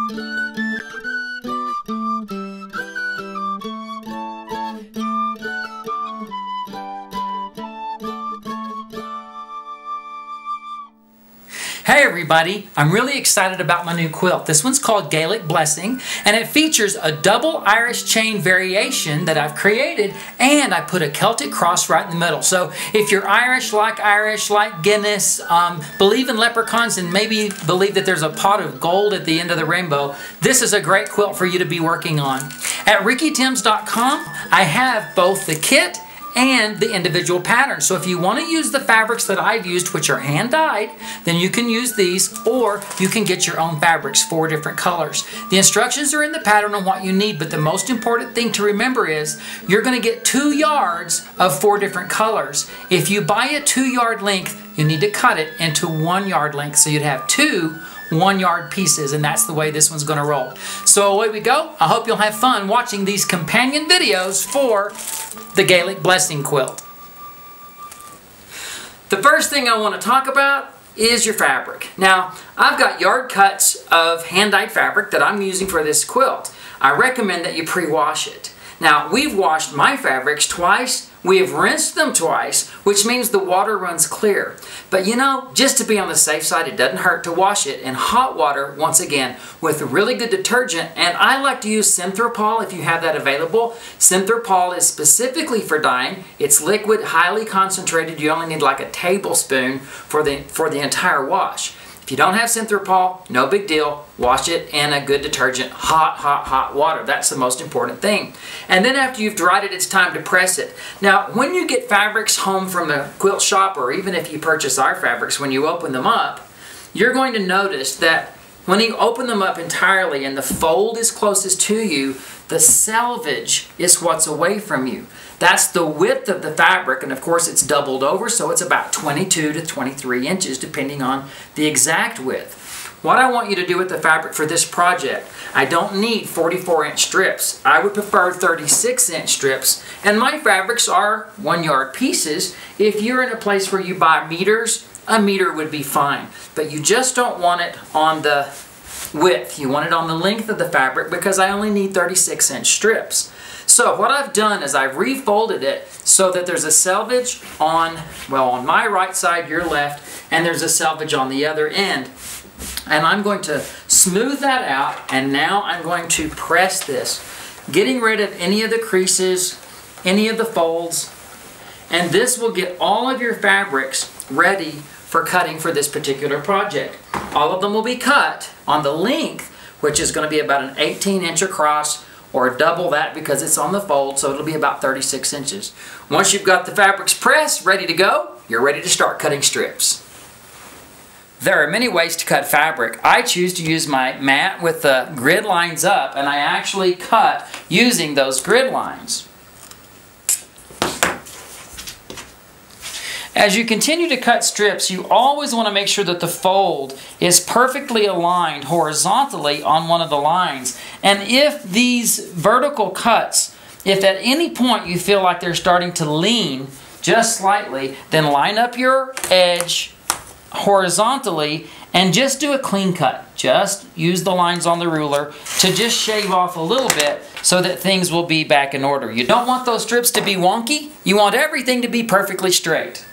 Hey everybody, I'm really excited about my new quilt. This one's called Gaelic Blessing, and it features a double Irish chain variation that I've created, and I put a Celtic cross right in the middle. So if you're Irish, like Guinness, believe in leprechauns, and maybe believe that there's a pot of gold at the end of the rainbow, this is a great quilt for you to be working on. At rickytims.com, I have both the kit and the individual patterns. So if you want to use the fabrics that I've used, which are hand-dyed, then you can use these, or you can get your own fabrics, 4 different colors. The instructions are in the pattern on what you need, but the most important thing to remember is you're going to get 2 yards of 4 different colors. If you buy a 2-yard length, you need to cut it into 1-yard length, so you'd have 2 1-yard pieces, and that's the way this one's going to roll. So away we go. I hope you'll have fun watching these companion videos for the Gaelic Blessing quilt. The first thing I want to talk about is your fabric. Now, I've got yard cuts of hand-dyed fabric that I'm using for this quilt. I recommend that you pre-wash it. Now, we've washed my fabrics twice. We have rinsed them twice, which means the water runs clear. But you know, just to be on the safe side, it doesn't hurt to wash it in hot water, once again, with really good detergent. And I like to use Synthropol if you have that available. Synthropol is specifically for dyeing. It's liquid, highly concentrated. You only need like a tablespoon for the entire wash. If you don't have Synthropol, no big deal. Wash it in a good detergent, hot water. That's the most important thing. And then after you've dried it, it's time to press it. Now, when you get fabrics home from the quilt shop, or even if you purchase our fabrics, when you open them up, you're going to notice that when you open them up entirely and the fold is closest to you, the selvage is what's away from you. That's the width of the fabric, and of course it's doubled over, so it's about 22 to 23 inches depending on the exact width. What I want you to do with the fabric for this project, I don't need 44-inch strips. I would prefer 36-inch strips, and my fabrics are 1-yard pieces. If you're in a place where you buy meters, a meter would be fine, but you just don't want it on the width. You want it on the length of the fabric because I only need 36-inch strips. So what I've done is I've refolded it so that there's a selvage on my right side, your left, and there's a selvage on the other end. And I'm going to smooth that out, and now I'm going to press this, getting rid of any of the creases, any of the folds, and this will get all of your fabrics ready for cutting for this particular project. All of them will be cut on the length, which is going to be about an 18-inch across, or double that because it's on the fold, so it'll be about 36 inches. Once you've got the fabrics pressed, ready to go, you're ready to start cutting strips. There are many ways to cut fabric. I choose to use my mat with the grid lines up, and I actually cut using those grid lines. As you continue to cut strips, you always want to make sure that the fold is perfectly aligned horizontally on one of the lines. And if these vertical cuts, if at any point you feel like they're starting to lean just slightly, then line up your edge horizontally and just do a clean cut. Just use the lines on the ruler to just shave off a little bit so that things will be back in order. You don't want those strips to be wonky. You want everything to be perfectly straight.